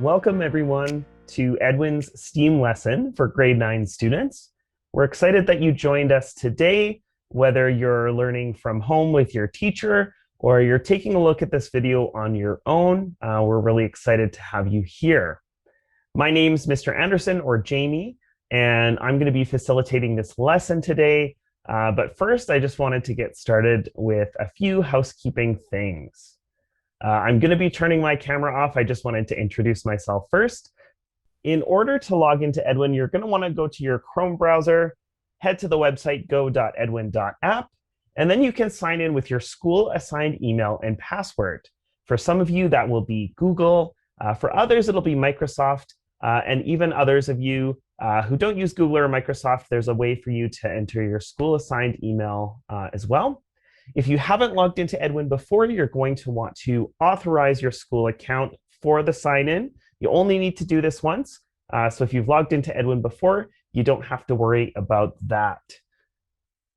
Welcome everyone to Edwin's STEAM lesson for grade 9 students. We're excited that you joined us today, whether you're learning from home with your teacher or you're taking a look at this video on your own. We're really excited to have you here. My name's Mr. Anderson, or Jamie, and I'm going to be facilitating this lesson today. But first, I just wanted to get started with a few housekeeping things. I'm going to be turning my camera off. I just wanted to introduce myself first. In order to log into Edwin, you're going to want to go to your Chrome browser, head to the website go.edwin.app, and then you can sign in with your school-assigned email and password. For some of you, that will be Google. For others, it'll be Microsoft. And even others of you who don't use Google or Microsoft, there's a way for you to enter your school-assigned email as well. If you haven't logged into Edwin before, you're going to want to authorize your school account for the sign-in. You only need to do this once. So if you've logged into Edwin before, you don't have to worry about that.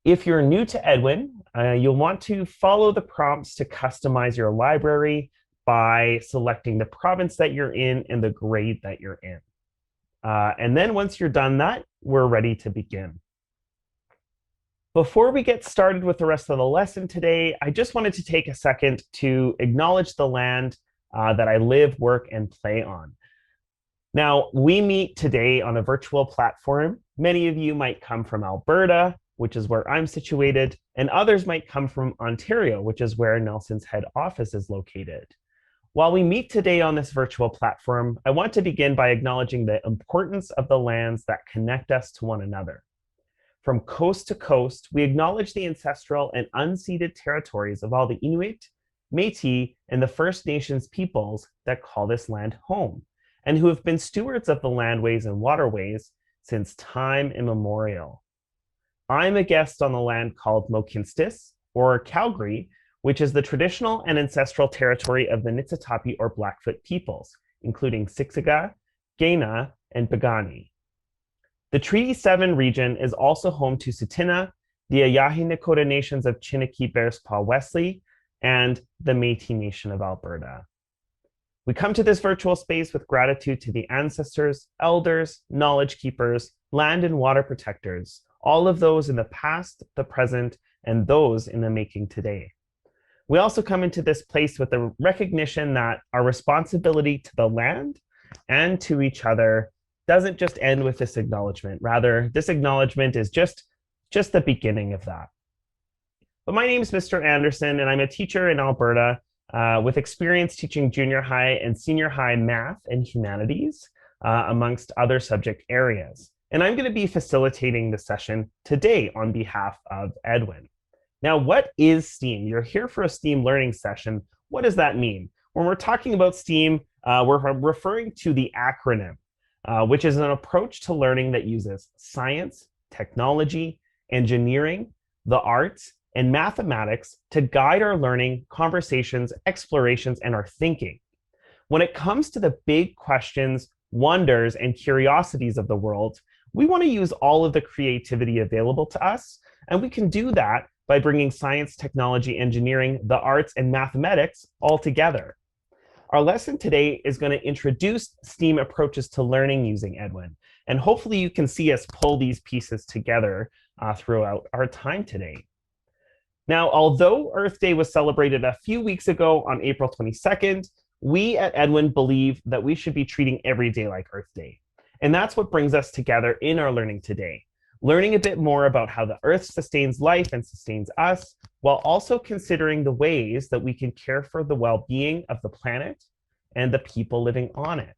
If you're new to Edwin, you'll want to follow the prompts to customize your library by selecting the province that you're in and the grade that you're in. And then once you're done that, we're ready to begin. Before we get started with the rest of the lesson today, I just wanted to take a second to acknowledge the land that I live, work, and play on. Now, we meet today on a virtual platform. Many of you might come from Alberta, which is where I'm situated, and others might come from Ontario, which is where Nelson's head office is located. While we meet today on this virtual platform, I want to begin by acknowledging the importance of the lands that connect us to one another. From coast to coast, we acknowledge the ancestral and unceded territories of all the Inuit, Métis, and the First Nations peoples that call this land home, and who have been stewards of the landways and waterways since time immemorial. I'm a guest on the land called Mohkinstsis, or Calgary, which is the traditional and ancestral territory of the Niitsitapi or Blackfoot peoples, including Siksika, Kainai, and Piikani. The Treaty 7 region is also home to Tsuut'ina, the Îyârhe Nakoda nations of Chiniki, Bearspaw, Wesley, and the Métis Nation of Alberta. We come to this virtual space with gratitude to the ancestors, elders, knowledge keepers, land and water protectors, all of those in the past, the present, and those in the making today. We also come into this place with the recognition that our responsibility to the land and to each other doesn't just end with this acknowledgement. Rather, this acknowledgement is just the beginning of that. But my name is Mr. Anderson, and I'm a teacher in Alberta with experience teaching junior high and senior high math and humanities, amongst other subject areas. And I'm going to be facilitating the session today on behalf of Edwin. Now, what is STEAM? You're here for a STEAM learning session. What does that mean? When we're talking about STEAM, we're referring to the acronym, which is an approach to learning that uses science, technology, engineering, the arts, and mathematics to guide our learning, conversations, explorations, and our thinking. When it comes to the big questions, wonders, and curiosities of the world, we want to use all of the creativity available to us, and we can do that by bringing science, technology, engineering, the arts, and mathematics all together. Our lesson today is going to introduce STEAM approaches to learning using Edwin, and hopefully you can see us pull these pieces together throughout our time today. Now, although Earth Day was celebrated a few weeks ago on April 22nd, we at Edwin believe that we should be treating every day like Earth Day. And that's what brings us together in our learning today, learning a bit more about how the Earth sustains life and sustains us, while also considering the ways that we can care for the well-being of the planet and the people living on it.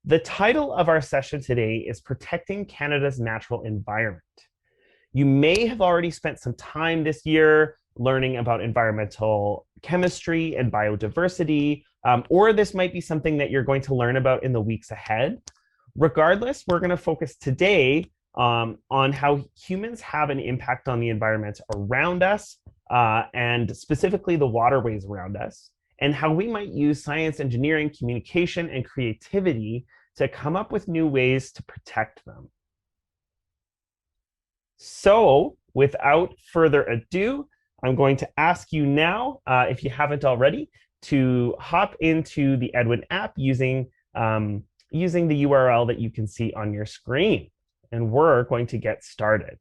The title of our session today is Protecting Canada's Natural Environment. You may have already spent some time this year learning about environmental chemistry and biodiversity, or this might be something that you're going to learn about in the weeks ahead. Regardless, we're going to focus today on how humans have an impact on the environment around us, and specifically the waterways around us, and how we might use science, engineering, communication, and creativity to come up with new ways to protect them. So without further ado, I'm going to ask you now, if you haven't already, to hop into the Edwin app using using the URL that you can see on your screen. And we're going to get started.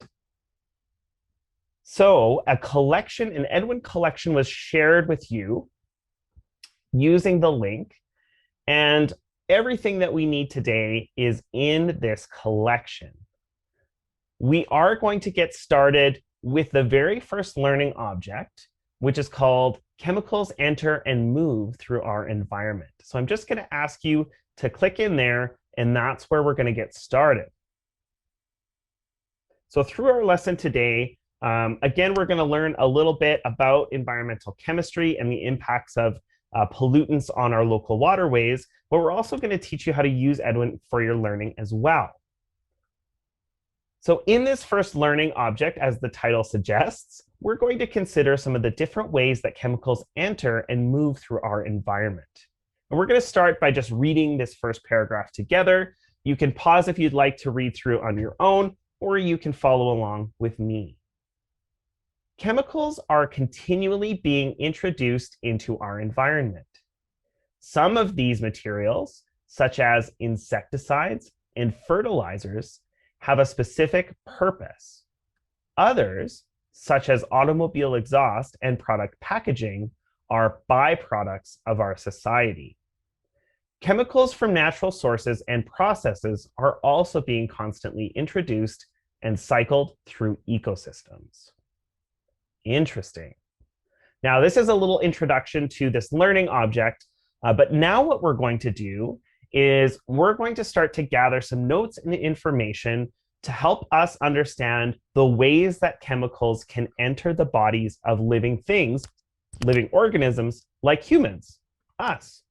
So a collection, an Edwin collection was shared with you using the link. And everything that we need today is in this collection. We are going to get started with the very first learning object, which is called chemicals enter and move through our environment. So I'm just going to ask you to click in there, and that's where we're going to get started. So through our lesson today, again, we're going to learn a little bit about environmental chemistry and the impacts of pollutants on our local waterways, but we're also going to teach you how to use Edwin for your learning as well. So in this first learning object, as the title suggests, we're going to consider some of the different ways that chemicals enter and move through our environment. And we're going to start by just reading this first paragraph together. You can pause if you'd like to read through on your own, or you can follow along with me. Chemicals are continually being introduced into our environment. Some of these materials, such as insecticides and fertilizers, have a specific purpose. Others, such as automobile exhaust and product packaging, are byproducts of our society. Chemicals from natural sources and processes are also being constantly introduced and cycled through ecosystems. Interesting. Now, this is a little introduction to this learning object, but now what we're going to do is we're going to start to gather some notes and information to help us understand the ways that chemicals can enter the bodies of living things, living organisms like humans, us.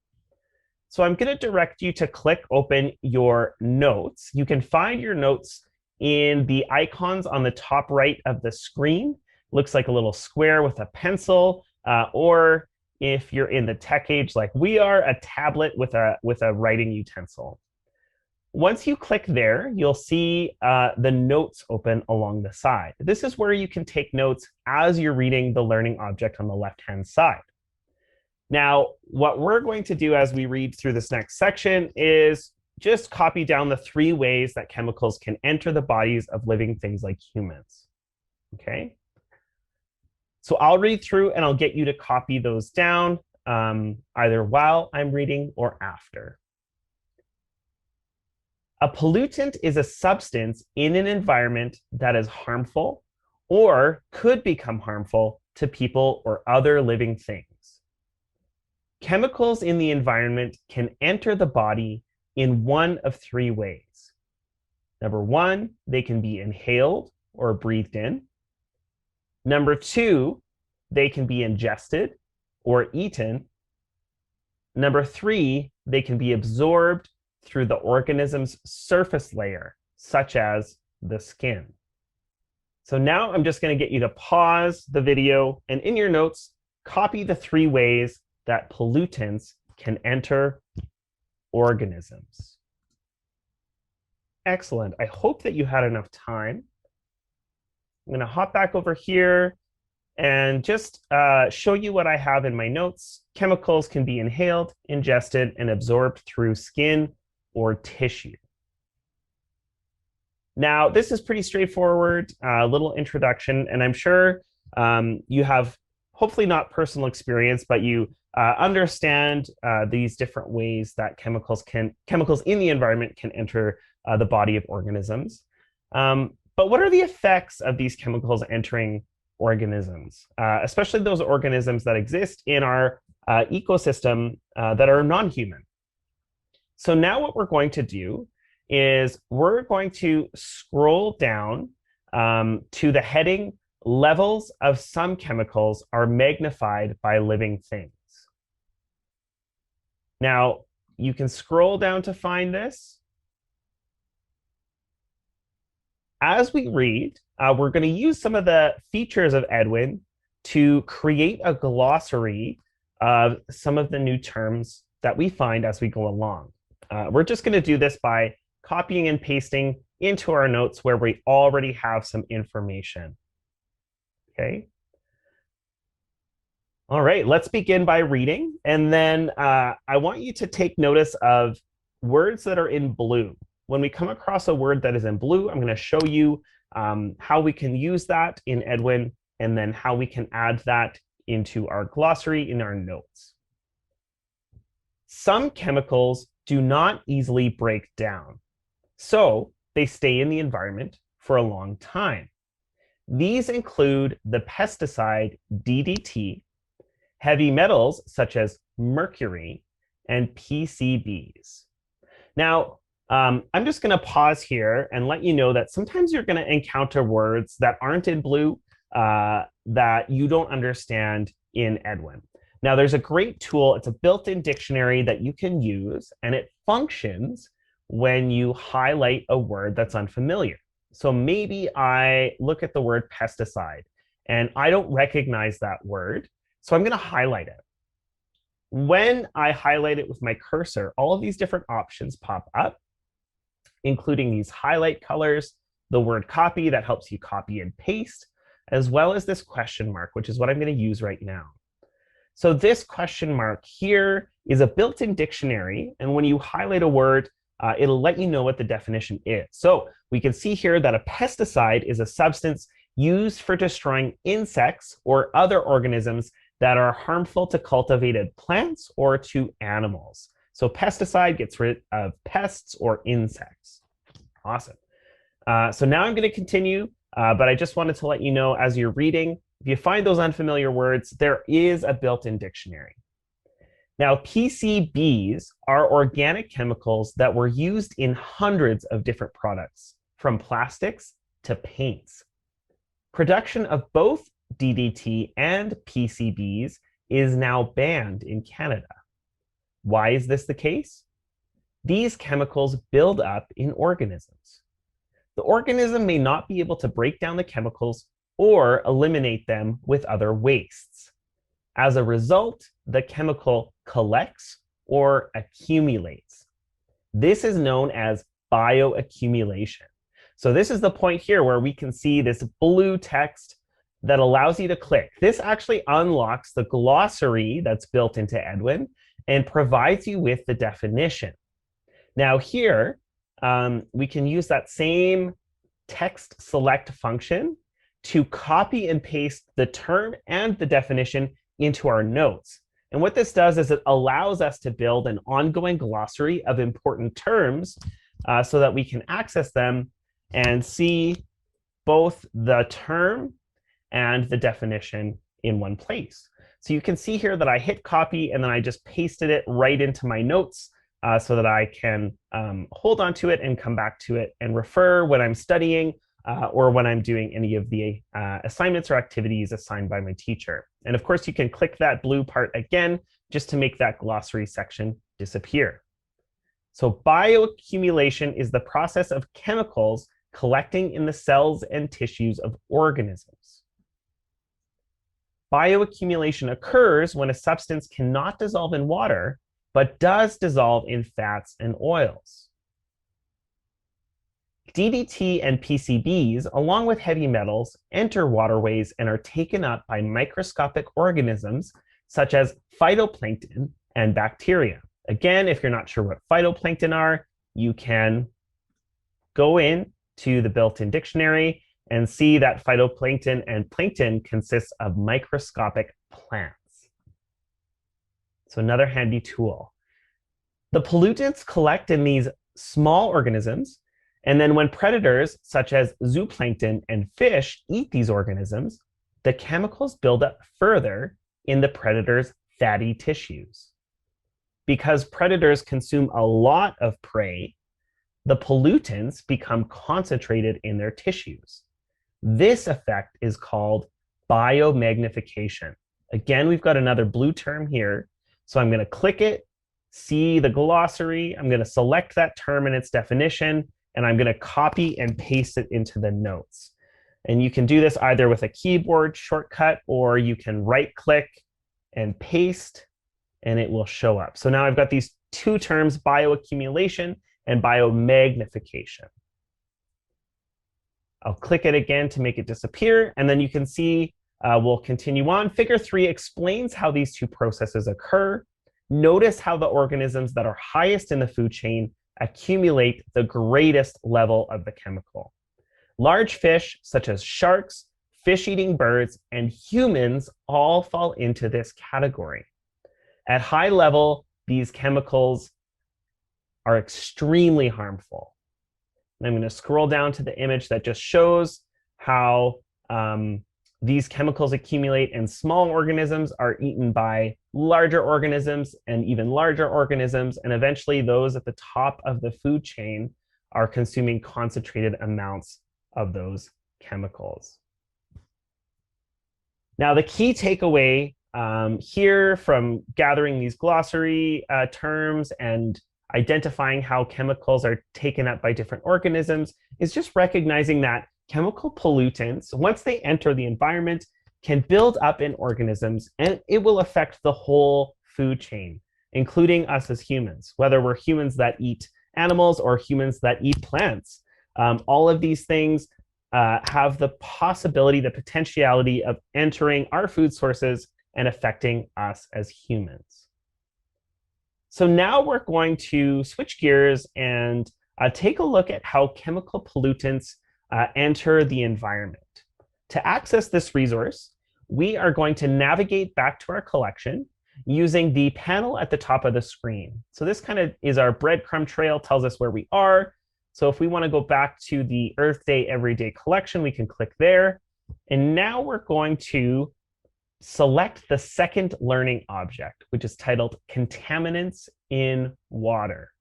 So I'm going to direct you to click open your notes. You can find your notes in the icons on the top right of the screen. Looks like a little square with a pencil, or if you're in the tech age like we are, a tablet with a writing utensil. Once you click there, you'll see the notes open along the side. This is where you can take notes as you're reading the learning object on the left-hand side. Now, what we're going to do as we read through this next section is just copy down the 3 ways that chemicals can enter the bodies of living things like humans. Okay? So I'll read through and I'll get you to copy those down either while I'm reading or after. A pollutant is a substance in an environment that is harmful or could become harmful to people or other living things. Chemicals in the environment can enter the body in one of 3 ways. Number 1, they can be inhaled or breathed in. Number 2, they can be ingested or eaten. Number 3, they can be absorbed through the organism's surface layer, such as the skin. So now I'm just going to get you to pause the video and in your notes, copy the 3 ways that pollutants can enter organisms. Excellent. I hope that you had enough time. I'm going to hop back over here and just show you what I have in my notes. Chemicals can be inhaled, ingested, and absorbed through skin or tissue. Now, this is pretty straightforward, a little introduction, and I'm sure you have hopefully not personal experience, but you understand these different ways that chemicals in the environment can enter the body of organisms. But what are the effects of these chemicals entering organisms, especially those organisms that exist in our ecosystem that are non-human? So now what we're going to do is we're going to scroll down to the heading, levels of some chemicals are magnified by living things. Now, you can scroll down to find this. As we read, we're going to use some of the features of Edwin to create a glossary of some of the new terms that we find as we go along. We're just going to do this by copying and pasting into our notes where we already have some information. Okay. All right, let's begin by reading. And then I want you to take notice of words that are in blue. When we come across a word that is in blue, I'm going to show you how we can use that in Edwin, and then how we can add that into our glossary in our notes. Some chemicals do not easily break down, so they stay in the environment for a long time. These include the pesticide DDT, heavy metals such as mercury, and PCBs. Now, I'm just going to pause here and let you know that sometimes you're going to encounter words that aren't in blue that you don't understand in Edwin. Now, there's a great tool. It's a built-in dictionary that you can use, and it functions when you highlight a word that's unfamiliar. So maybe I look at the word pesticide, and I don't recognize that word, so I'm going to highlight it. When I highlight it with my cursor, all of these different options pop up, including these highlight colors, the word copy that helps you copy and paste, as well as this question mark, which is what I'm going to use right now. So this question mark here is a built-in dictionary, and when you highlight a word, it'll let you know what the definition is. So we can see here that a pesticide is a substance used for destroying insects or other organisms that are harmful to cultivated plants or to animals. So pesticide gets rid of pests or insects. Awesome. So now I'm going to continue, but I just wanted to let you know as you're reading, if you find those unfamiliar words, there is a built-in dictionary. Now, PCBs are organic chemicals that were used in hundreds of different products, from plastics to paints. Production of both DDT and PCBs is now banned in Canada. Why is this the case? These chemicals build up in organisms. The organism may not be able to break down the chemicals or eliminate them with other wastes. As a result, the chemical collects or accumulates. This is known as bioaccumulation. So this is the point here where we can see this blue text that allows you to click. This actually unlocks the glossary that's built into Edwin and provides you with the definition. Now here, we can use that same text select function to copy and paste the term and the definition into our notes. And what this does is it allows us to build an ongoing glossary of important terms so that we can access them and see both the term and the definition in one place. So you can see here that I hit copy and then I just pasted it right into my notes so that I can hold on to it and come back to it and refer when I'm studying or when I'm doing any of the assignments or activities assigned by my teacher. And of course, you can click that blue part again just to make that glossary section disappear. So bioaccumulation is the process of chemicals collecting in the cells and tissues of organisms. Bioaccumulation occurs when a substance cannot dissolve in water, but does dissolve in fats and oils. DDT and PCBs, along with heavy metals, enter waterways and are taken up by microscopic organisms such as phytoplankton and bacteria. Again, if you're not sure what phytoplankton are, you can go in to the built-in dictionary and see that phytoplankton and plankton consists of microscopic plants. So another handy tool. The pollutants collect in these small organisms, and then when predators such as zooplankton and fish eat these organisms, the chemicals build up further in the predator's fatty tissues. Because predators consume a lot of prey, the pollutants become concentrated in their tissues. This effect is called biomagnification. Again, we've got another blue term here. So I'm going to click it, see the glossary. I'm going to select that term and its definition, and I'm going to copy and paste it into the notes. And you can do this either with a keyboard shortcut, or you can right-click and paste, and it will show up. So now I've got these two terms, bioaccumulation and biomagnification. I'll click it again to make it disappear, and then you can see we'll continue on. Figure 3 explains how these two processes occur. Notice how the organisms that are highest in the food chain accumulate the greatest level of the chemical. Large fish, such as sharks, fish-eating birds, and humans all fall into this category. At high level, these chemicals are extremely harmful. And I'm going to scroll down to the image that just shows how these chemicals accumulate, and small organisms are eaten by larger organisms and even larger organisms, and eventually those at the top of the food chain are consuming concentrated amounts of those chemicals. Now, the key takeaway here from gathering these glossary terms and identifying how chemicals are taken up by different organisms is just recognizing that chemical pollutants, once they enter the environment, can build up in organisms, and it will affect the whole food chain, including us as humans, whether we're humans that eat animals or humans that eat plants. All of these things have the possibility, the potentiality of entering our food sources and affecting us as humans. So now we're going to switch gears and take a look at how chemical pollutants enter the environment. To access this resource, we are going to navigate back to our collection using the panel at the top of the screen. So this kind of is our breadcrumb trail, tells us where we are. So if we want to go back to the Earth Day Everyday collection, we can click there. And now we're going to select the second learning object, which is titled Contaminants in Water.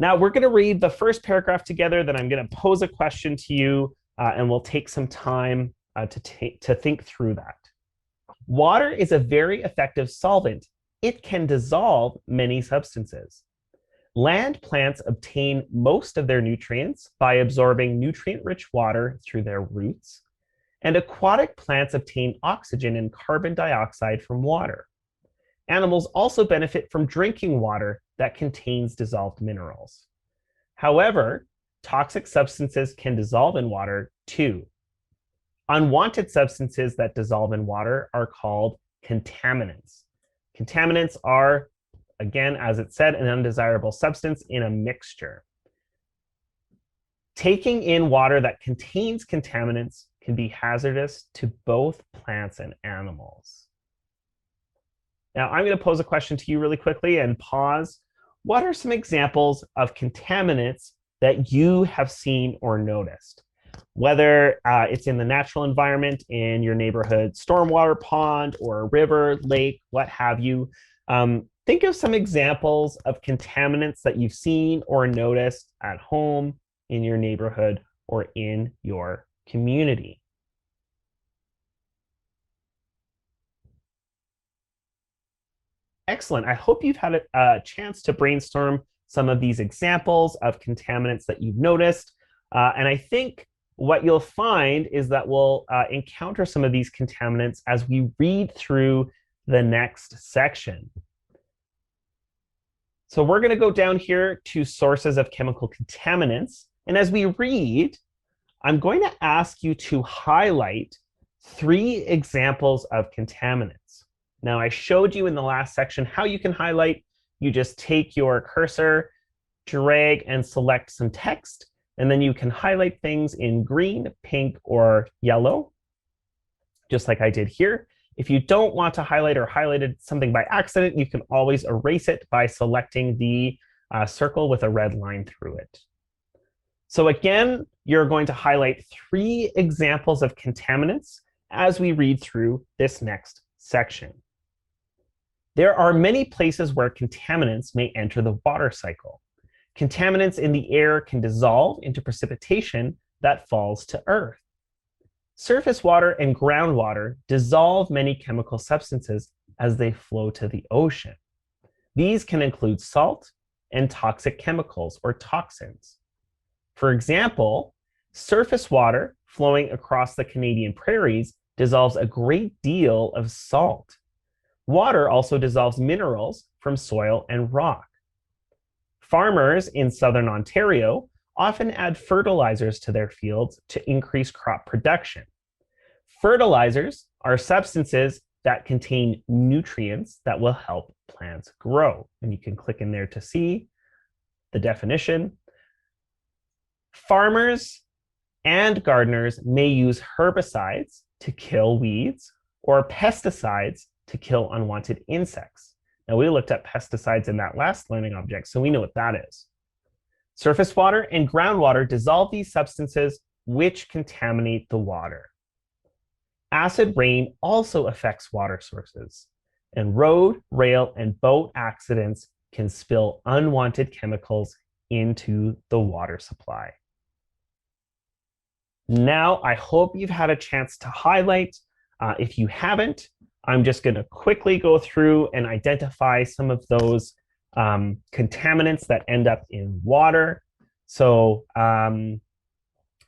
Now we're going to read the first paragraph together, then I'm going to pose a question to you, and we'll take some time to think through that. Water is a very effective solvent. It can dissolve many substances. Land plants obtain most of their nutrients by absorbing nutrient-rich water through their roots, and aquatic plants obtain oxygen and carbon dioxide from water. Animals also benefit from drinking water that contains dissolved minerals. However, toxic substances can dissolve in water too. Unwanted substances that dissolve in water are called contaminants. Contaminants are, again, as it said, an undesirable substance in a mixture. Taking in water that contains contaminants can be hazardous to both plants and animals. Now, I'm going to pose a question to you really quickly and pause. What are some examples of contaminants that you have seen or noticed? Whether it's in the natural environment, in your neighborhood stormwater pond or a river, lake, what have you. Think of some examples of contaminants that you've seen or noticed at home, in your neighborhood, or in your community. Excellent. I hope you've had a chance to brainstorm some of these examples of contaminants that you've noticed. And I think what you'll find is that we'll encounter some of these contaminants as we read through the next section. So we're going to go down here to sources of chemical contaminants. And as we read, I'm going to ask you to highlight 3 examples of contaminants. Now, I showed you in the last section how you can highlight. You just take your cursor, drag, and select some text, and then you can highlight things in green, pink, or yellow, just like I did here. If you don't want to highlight or highlighted something by accident, you can always erase it by selecting the circle with a red line through it. So again, you're going to highlight 3 examples of contaminants as we read through this next section. There are many places where contaminants may enter the water cycle. Contaminants in the air can dissolve into precipitation that falls to Earth. Surface water and groundwater dissolve many chemical substances as they flow to the ocean. These can include salt and toxic chemicals, or toxins. For example, surface water flowing across the Canadian prairies dissolves a great deal of salt. Water also dissolves minerals from soil and rock. Farmers in southern Ontario often add fertilizers to their fields to increase crop production. Fertilizers are substances that contain nutrients that will help plants grow. And you can click in there to see the definition. Farmers and gardeners may use herbicides to kill weeds or pesticides to kill unwanted insects. Now, we looked at pesticides in that last learning object, so we know what that is. Surface water and groundwater dissolve these substances which contaminate the water. Acid rain also affects water sources, and road, rail, and boat accidents can spill unwanted chemicals into the water supply. Now, I hope you've had a chance to highlight. If you haven't, I'm just going to quickly go through and identify some of those contaminants that end up in water. So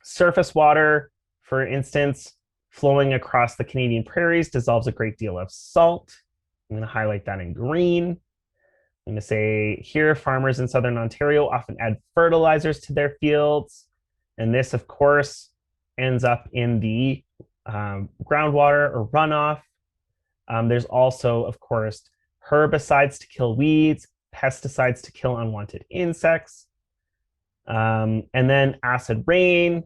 surface water, for instance, flowing across the Canadian prairies dissolves a great deal of salt. I'm going to highlight that in green. I'm going to say here, farmers in southern Ontario often add fertilizers to their fields. And this, of course, ends up in the groundwater or runoff. There's also, of course, herbicides to kill weeds, pesticides to kill unwanted insects, and then acid rain,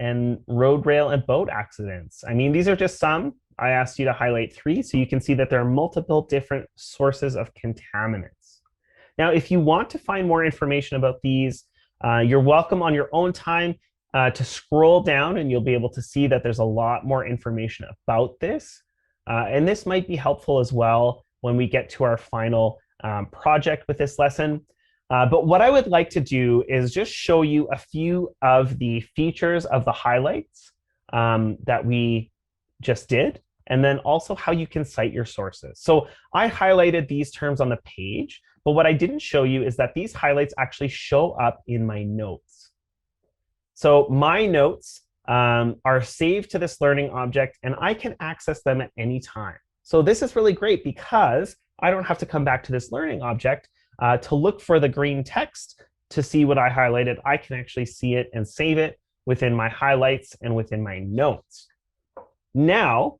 and road, rail, and boat accidents. I mean, these are just some. I asked you to highlight 3, so you can see that there are multiple different sources of contaminants. Now, if you want to find more information about these, you're welcome on your own time to scroll down, and you'll be able to see that there's a lot more information about this. And this might be helpful as well when we get to our final project with this lesson. But what I would like to do is just show you a few of the features of the highlights that we just did, and then also how you can cite your sources. So I highlighted these terms on the page, but what I didn't show you is that these highlights actually show up in my notes. So my notes are saved to this learning object, and I can access them at any time. So this is really great because I don't have to come back to this learning object to look for the green text to see what I highlighted. I can actually see it and save it within my highlights and within my notes. Now,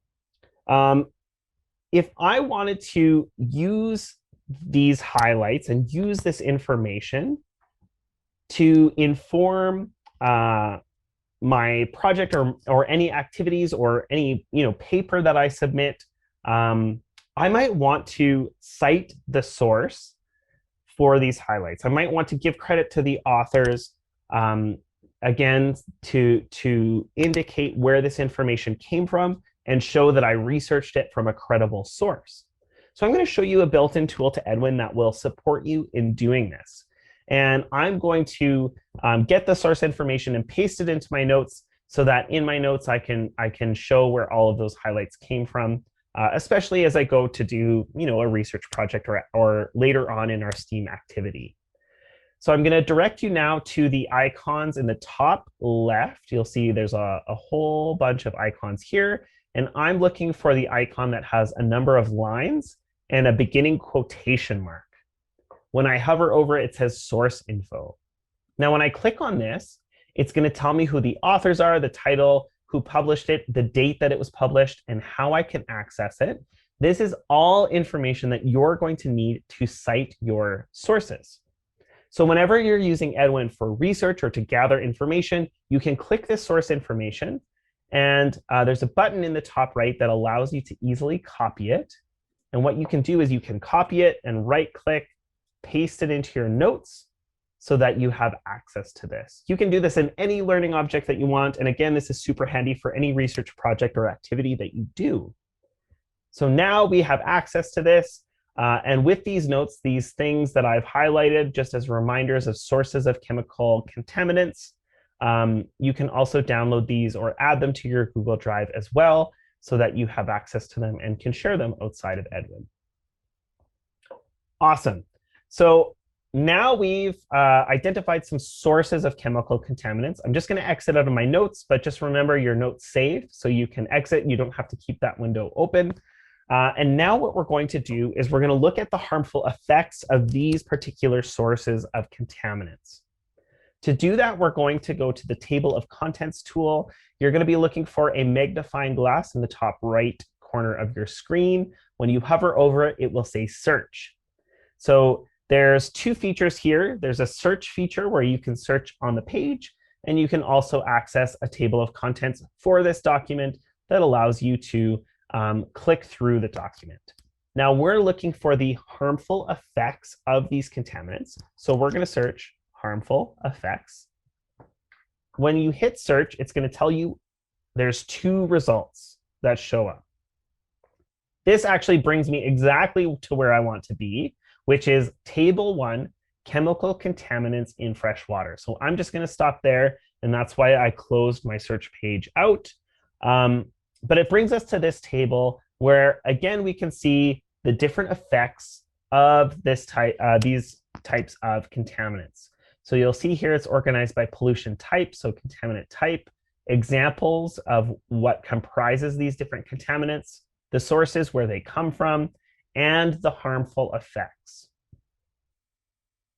if I wanted to use these highlights and use this information to inform my project or any activities or any paper that I submit, I might want to cite the source for these highlights. I might want to give credit to the authors, again, to indicate where this information came from and show that I researched it from a credible source. So I'm going to show you a built-in tool to Edwin that will support you in doing this. And I'm going to get the source information and paste it into my notes so that in my notes I can show where all of those highlights came from, especially as I go to do a research project or later on in our STEAM activity. So I'm going to direct you now to the icons in the top left. You'll see there's a whole bunch of icons here. And I'm looking for the icon that has a number of lines and a beginning quotation mark. When I hover over it, it says source info. Now, when I click on this, it's going to tell me who the authors are, the title, who published it, the date that it was published, and how I can access it. This is all information that you're going to need to cite your sources. So whenever you're using Edwin for research or to gather information, you can click this source information, and there's a button in the top right that allows you to easily copy it. And what you can do is you can copy it and right-click, paste it into your notes so that you have access to this. You can do this in any learning object that you want. And again, this is super handy for any research project or activity that you do. So now we have access to this. And with these notes, these things that I've highlighted just as reminders of sources of chemical contaminants, you can also download these or add them to your Google Drive as well so that you have access to them and can share them outside of Edwin. Awesome. So now we've identified some sources of chemical contaminants. I'm just going to exit out of my notes, but just remember your notes saved so you can exit. You don't have to keep that window open. And now what we're going to do is we're going to look at the harmful effects of these particular sources of contaminants. To do that, we're going to go to the table of contents tool. You're going to be looking for a magnifying glass in the top right corner of your screen. When you hover over it, it will say search. So there's two features here. There's a search feature where you can search on the page, and you can also access a table of contents for this document that allows you to click through the document. Now we're looking for the harmful effects of these contaminants. So we're going to search harmful effects. When you hit search, it's going to tell you there's two results that show up. This actually brings me exactly to where I want to be, which is table 1, chemical contaminants in fresh water. So I'm just going to stop there, and that's why I closed my search page out. But it brings us to this table where, again, we can see the different effects of these types of contaminants. So you'll see here it's organized by pollution type, so contaminant type, examples of what comprises these different contaminants, the sources where they come from, and the harmful effects.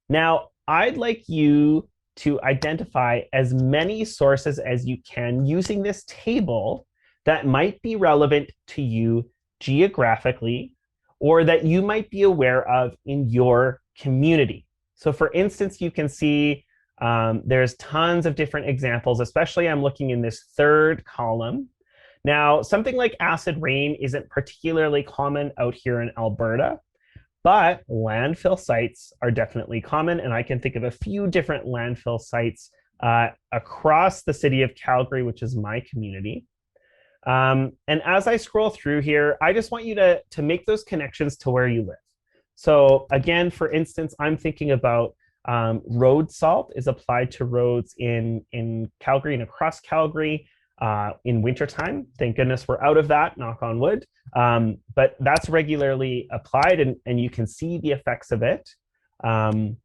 Now, I'd like you to identify as many sources as you can using this table that might be relevant to you geographically, or that you might be aware of in your community. So for instance, you can see there's tons of different examples, especially I'm looking in this third column. Now, something like acid rain isn't particularly common out here in Alberta, but landfill sites are definitely common, and I can think of a few different landfill sites across the city of Calgary, which is my community. And as I scroll through here, I just want you to make those connections to where you live. So again, for instance, I'm thinking about road salt is applied to roads in Calgary and across Calgary in wintertime. Thank goodness we're out of that, knock on wood. But that's regularly applied, and you can see the effects of it. And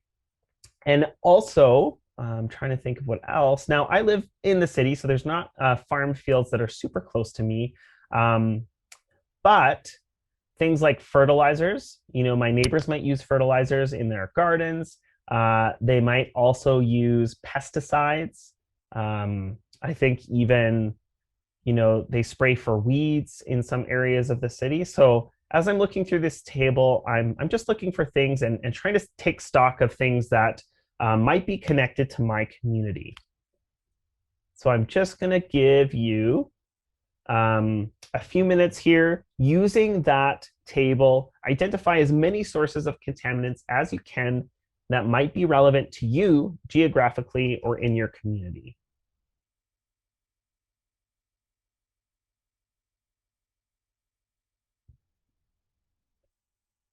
also, I'm trying to think of what else. Now, I live in the city, so there's not farm fields that are super close to me. But things like fertilizers, my neighbors might use fertilizers in their gardens. They might also use pesticides. I think even, they spray for weeds in some areas of the city. So as I'm looking through this table, I'm just looking for things and trying to take stock of things that might be connected to my community. So I'm just going to give you a few minutes here using that table. Identify as many sources of contaminants as you can that might be relevant to you geographically or in your community.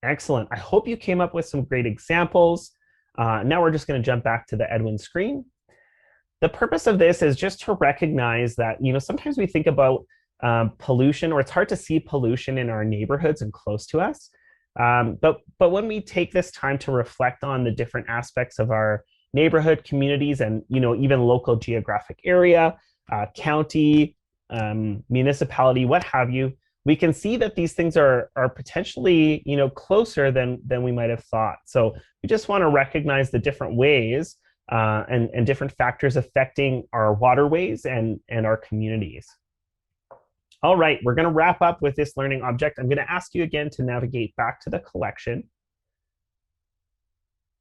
Excellent. I hope you came up with some great examples. Now we're just going to jump back to the Edwin screen. The purpose of this is just to recognize that, sometimes we think about pollution, or it's hard to see pollution in our neighborhoods and close to us. But when we take this time to reflect on the different aspects of our neighborhood, communities, and even local geographic area, county, municipality, what have you, we can see that these things are potentially closer than we might have thought. So we just want to recognize the different ways and different factors affecting our waterways and our communities. All right, we're going to wrap up with this learning object. I'm going to ask you again to navigate back to the collection.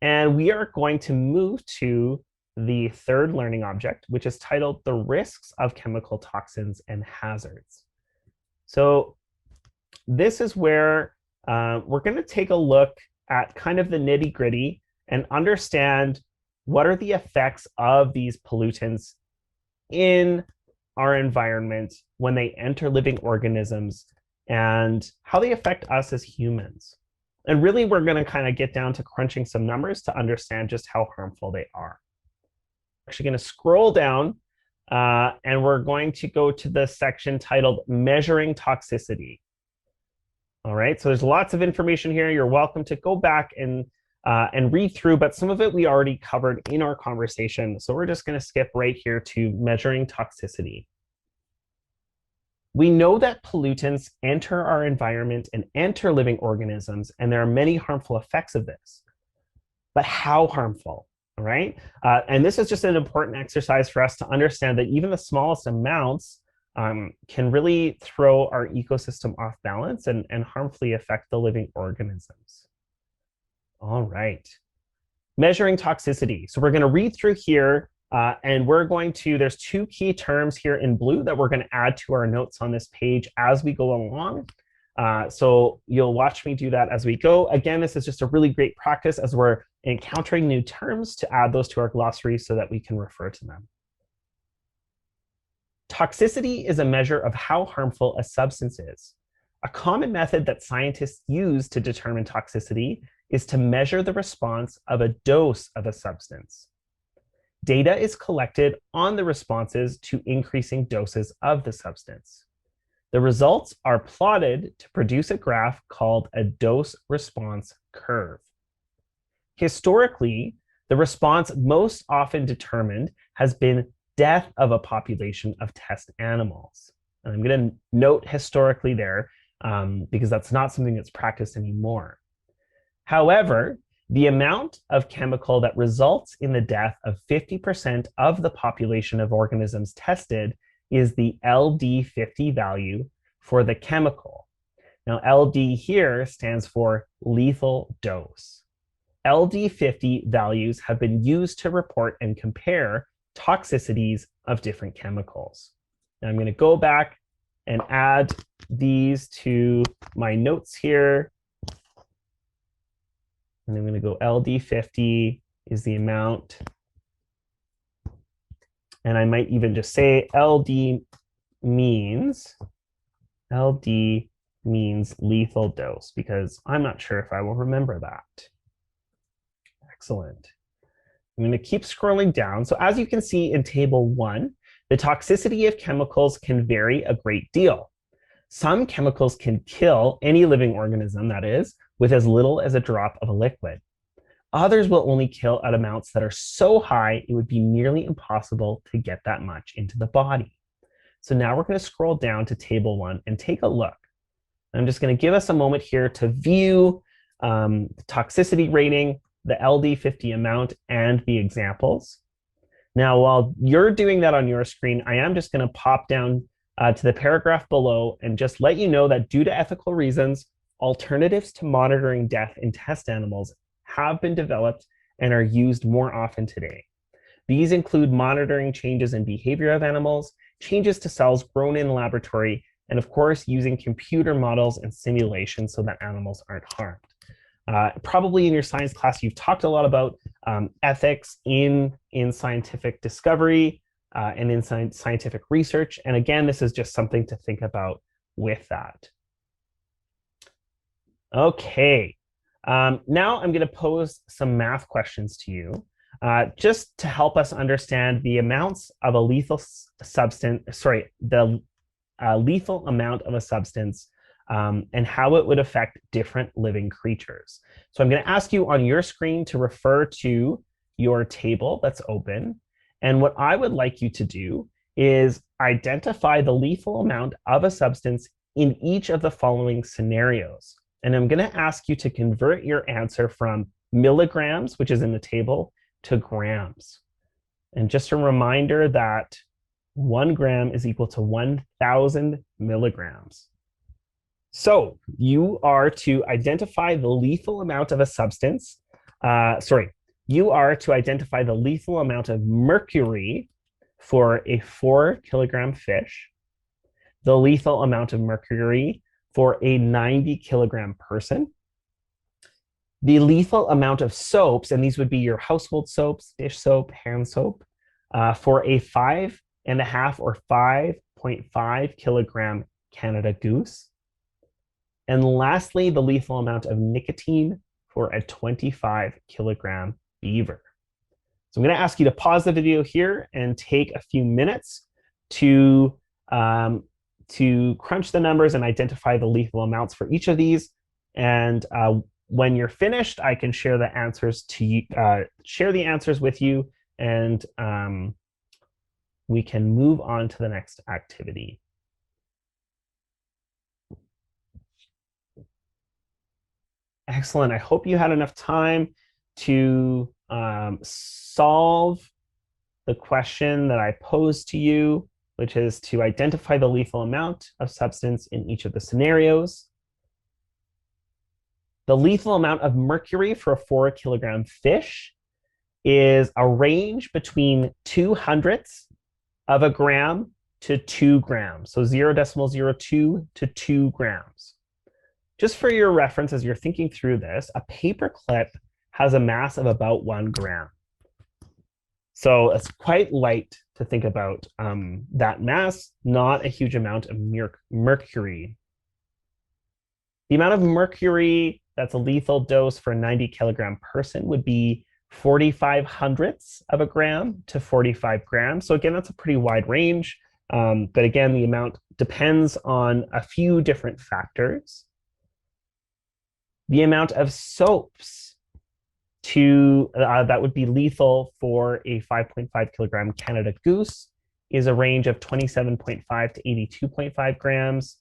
And we are going to move to the third learning object, which is titled The Risks of Chemical Toxins and Hazards. So this is where we're going to take a look at kind of the nitty-gritty and understand what are the effects of these pollutants in our environment when they enter living organisms and how they affect us as humans. And really, we're going to kind of get down to crunching some numbers to understand just how harmful they are. We're actually going to scroll down and we're going to go to the section titled Measuring Toxicity. All right, so there's lots of information here. You're welcome to go back and read through, but some of it we already covered in our conversation. So we're just going to skip right here to Measuring Toxicity. We know that pollutants enter our environment and enter living organisms, and there are many harmful effects of this. But how harmful? All right. And this is just an important exercise for us to understand that even the smallest amounts can really throw our ecosystem off balance and harmfully affect the living organisms. All right. Measuring toxicity. So we're going to read through here, and we're going to, there's two key terms here in blue that we're going to add to our notes on this page as we go along. So you'll watch me do that as we go. Again, this is just a really great practice as we're encountering new terms to add those to our glossary so that we can refer to them. Toxicity is a measure of how harmful a substance is. A common method that scientists use to determine toxicity is to measure the response of a dose of a substance. Data is collected on the responses to increasing doses of the substance. The results are plotted to produce a graph called a dose-response curve. Historically, the response most often determined has been death of a population of test animals. And I'm going to note historically there because that's not something that's practiced anymore. However, the amount of chemical that results in the death of 50% of the population of organisms tested is the LD50 value for the chemical. Now, LD here stands for lethal dose. LD50 values have been used to report and compare toxicities of different chemicals. Now, I'm going to go back and add these to my notes here. And I'm going to go LD50 is the amount. And I might even just say LD means lethal dose, because I'm not sure if I will remember that. Excellent. I'm going to keep scrolling down. So as you can see in table 1, the toxicity of chemicals can vary a great deal. Some chemicals can kill any living organism, that is, with as little as a drop of a liquid. Others will only kill at amounts that are so high it would be nearly impossible to get that much into the body. So now we're going to scroll down to table 1 and take a look. I'm just going to give us a moment here to view the toxicity rating, the LD50 amount, and the examples. Now, while you're doing that on your screen, I am just going to pop down to the paragraph below and just let you know that due to ethical reasons, alternatives to monitoring death in test animals have been developed and are used more often today. These include monitoring changes in behavior of animals, changes to cells grown in laboratory, and of course, using computer models and simulations so that animals aren't harmed. Probably in your science class, you've talked a lot about ethics in scientific discovery and in scientific research. And again, this is just something to think about with that. Okay, now I'm going to pose some math questions to you just to help us understand the amounts of a lethal substance, the lethal amount of a substance and how it would affect different living creatures. So I'm going to ask you on your screen to refer to your table that's open. And what I would like you to do is identify the lethal amount of a substance in each of the following scenarios. And I'm going to ask you to convert your answer from milligrams, which is in the table, to grams. And just a reminder that 1 gram is equal to 1,000 milligrams. So you are to identify the lethal amount of a substance. You are to identify the lethal amount of mercury for a 4 kilogram fish, the lethal amount of mercury for a 90 kilogram person, the lethal amount of soaps, and these would be your household soaps, dish soap, hand soap, for a 5.5 or 5.5 kilogram Canada Goose. And lastly, the lethal amount of nicotine for a 25 kilogram beaver. So I'm going to ask you to pause the video here and take a few minutes to crunch the numbers and identify the lethal amounts for each of these. And when you're finished, I can share the answers to you, share the answers with you, and we can move on to the next activity. Excellent. I hope you had enough time to solve the question that I posed to you, which is to identify the lethal amount of substance in each of the scenarios. The lethal amount of mercury for a 4-kilogram fish is a range between 0.02 of a gram to 2 grams. So 0.02 to 2 grams. Just for your reference, as you're thinking through this, a paper clip has a mass of about 1 gram. So it's quite light to think about that mass, not a huge amount of mercury. The amount of mercury that's a lethal dose for a 90-kilogram person would be 45 hundredths of a gram to 45 grams. So again, that's a pretty wide range. But again, the amount depends on a few different factors. The amount of soaps that would be lethal for a 5.5 kilogram Canada goose is a range of 27.5 to 82.5 grams.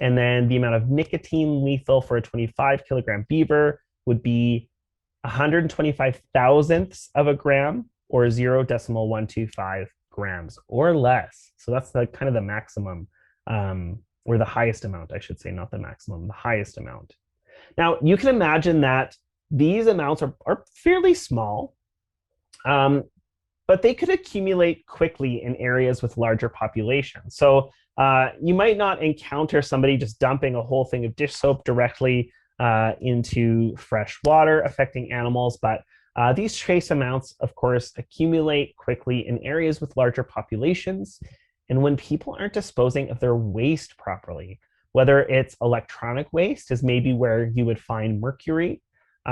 And then the amount of nicotine lethal for a 25 kilogram beaver would be 125 thousandths of a gram, or 0.125 grams or less. So that's the kind of the maximum, or the highest amount, I should say, not the maximum, the highest amount. Now, you can imagine that these amounts are fairly small, but they could accumulate quickly in areas with larger populations. So you might not encounter somebody just dumping a whole thing of dish soap directly into fresh water, affecting animals, but these trace amounts, of course, accumulate quickly in areas with larger populations. And when people aren't disposing of their waste properly, whether it's electronic waste is maybe where you would find mercury,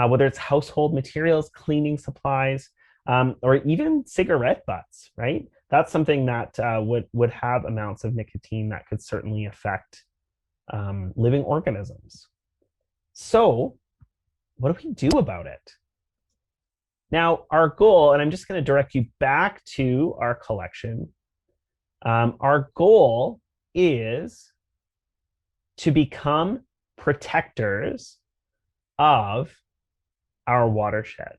whether it's household materials, cleaning supplies, or even cigarette butts, right? That's something that would have amounts of nicotine that could certainly affect living organisms. So what do we do about it? Now, our goal, and I'm just going to direct you back to our collection, our goal is to become protectors of our watershed.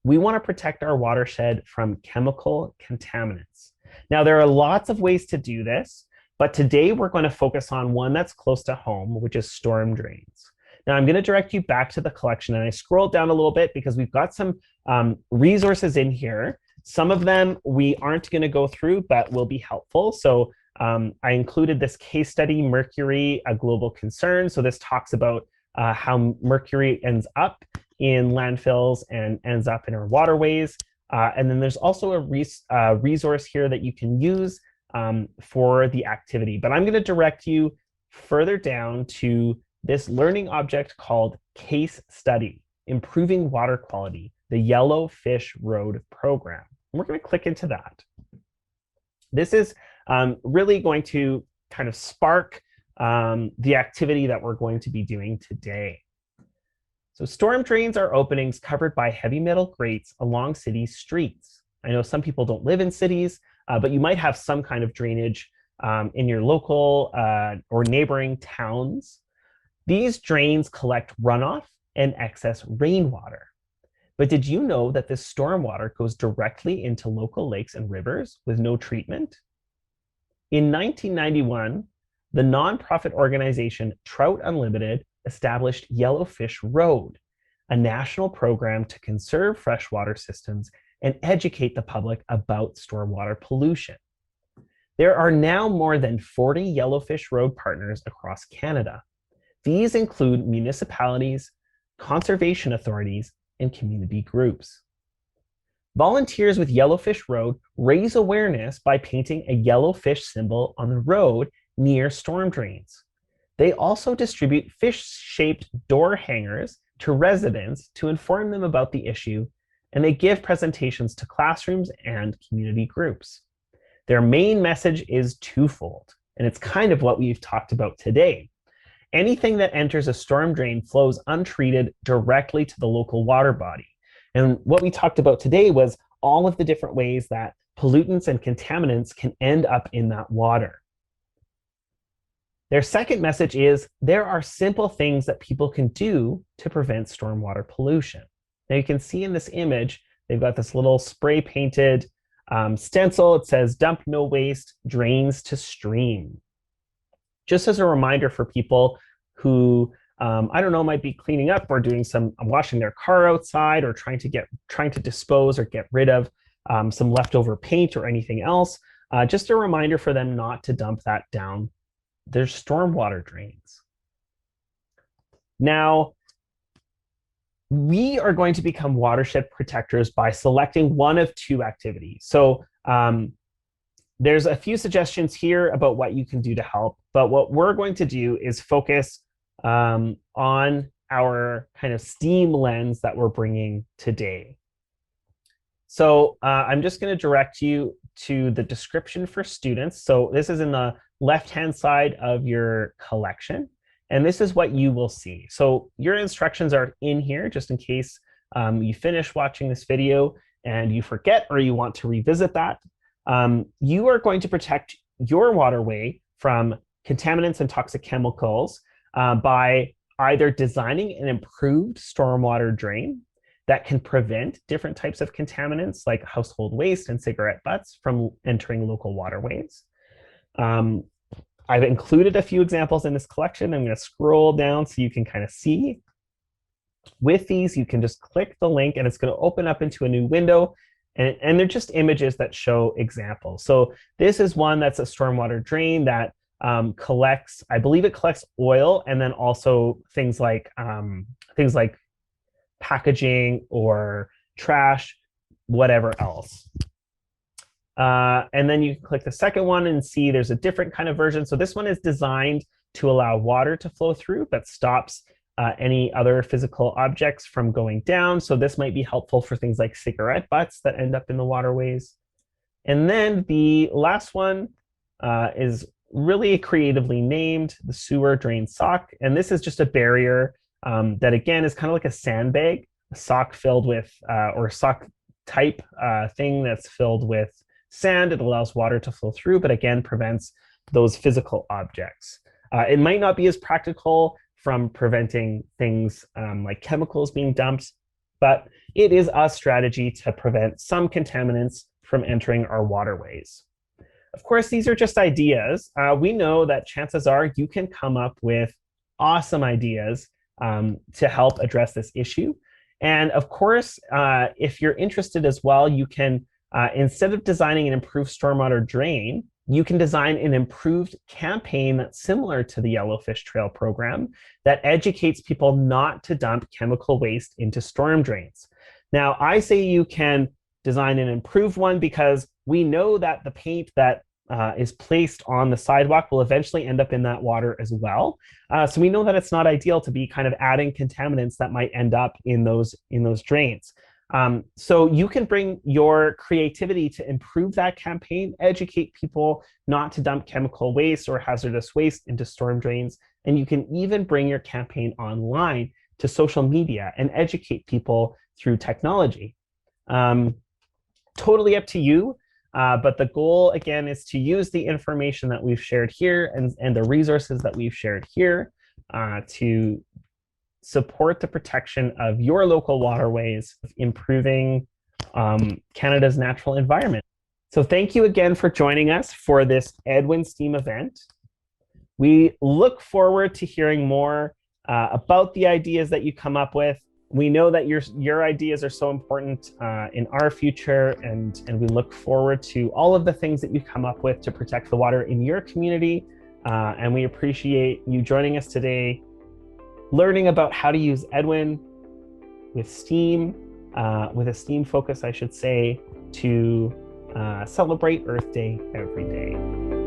We want to protect our watershed from chemical contaminants. Now, there are lots of ways to do this, but today we're going to focus on one that's close to home, which is storm drains. Now, I'm going to direct you back to the collection, and I scrolled down a little bit because we've got some resources in here. Some of them we aren't going to go through, but will be helpful. So I included this case study, Mercury, a Global Concern. So this talks about how mercury ends up in landfills and ends up in our waterways. And then there's also a resource here that you can use for the activity. But I'm going to direct you further down to this learning object called Case Study, Improving Water Quality, the Yellowfish Road Program. And we're going to click into that. This is really going to kind of spark the activity that we're going to be doing today. So storm drains are openings covered by heavy metal grates along city streets. I know some people don't live in cities, but you might have some kind of drainage in your local or neighboring towns. These drains collect runoff and excess rainwater. But did you know that this stormwater goes directly into local lakes and rivers with no treatment? In 1991, the nonprofit organization Trout Unlimited established Yellowfish Road, a national program to conserve freshwater systems and educate the public about stormwater pollution. There are now more than 40 Yellowfish Road partners across Canada. These include municipalities, conservation authorities, and community groups. Volunteers with Yellowfish Road raise awareness by painting a yellowfish symbol on the road near storm drains. They also distribute fish-shaped door hangers to residents to inform them about the issue, and they give presentations to classrooms and community groups. Their main message is twofold, and it's kind of what we've talked about today. Anything that enters a storm drain flows untreated directly to the local water body. And what we talked about today was all of the different ways that pollutants and contaminants can end up in that water. Their second message is there are simple things that people can do to prevent stormwater pollution. Now you can see in this image They've got this little spray painted stencil. It says, "Dump no waste, drains to stream." Just as a reminder for people who, I don't know, might be cleaning up or doing some washing their car outside, or trying to dispose or get rid of some leftover paint or anything else. Just a reminder for them not to dump that down their stormwater drains. Now, we are going to become watershed protectors by selecting one of two activities. So there's a few suggestions here about what you can do to help, but what we're going to do is focus on our kind of STEAM lens that we're bringing today. So I'm just going to direct you to the description for students. So this is in the left-hand side of your collection, and this is what you will see. So your instructions are in here, just in case you finish watching this video and you forget or you want to revisit that. You are going to protect your waterway from contaminants and toxic chemicals by either designing an improved stormwater drain that can prevent different types of contaminants like household waste and cigarette butts from entering local waterways. I've included a few examples in this collection. I'm going to scroll down so you can kind of see. With these, you can just click the link and it's going to open up into a new window. And they're just images that show examples. So this is one that's a stormwater drain that collects, I believe it collects oil, and then also things like packaging or trash, whatever else. And then you can click the second one and see there's a different kind of version. So this one is designed to allow water to flow through that stops any other physical objects from going down. So this might be helpful for things like cigarette butts that end up in the waterways. And then the last one is really creatively named the sewer drain sock. And this is just a barrier that, again, is kind of like a sandbag, a sock filled with, or a sock type thing that's filled with sand. It allows water to flow through, but again, prevents those physical objects. It might not be as practical from preventing things like chemicals being dumped, but it is a strategy to prevent some contaminants from entering our waterways. Of course, these are just ideas. We know that chances are you can come up with awesome ideas to help address this issue. And of course, if you're interested as well, you can, instead of designing an improved stormwater drain, you can design an improved campaign that's similar to the Yellowfish Trail program that educates people not to dump chemical waste into storm drains. Now, I say you can design an improved one because we know that the paint that is placed on the sidewalk will eventually end up in that water as well. So we know that it's not ideal to be kind of adding contaminants that might end up in those drains. So you can bring your creativity to improve that campaign, educate people not to dump chemical waste or hazardous waste into storm drains. And you can even bring your campaign online to social media and educate people through technology. Totally up to you. But the goal, again, is to use the information that we've shared here and the resources that we've shared here to support the protection of your local waterways, improving Canada's natural environment. So thank you again for joining us for this Edwin STEAM event. We look forward to hearing more about the ideas that you come up with. We know that your ideas are so important in our future, and we look forward to all of the things that you come up with to protect the water in your community. And we appreciate you joining us today, learning about how to use Edwin with STEAM, with a STEAM focus, I should say, to celebrate Earth Day every day.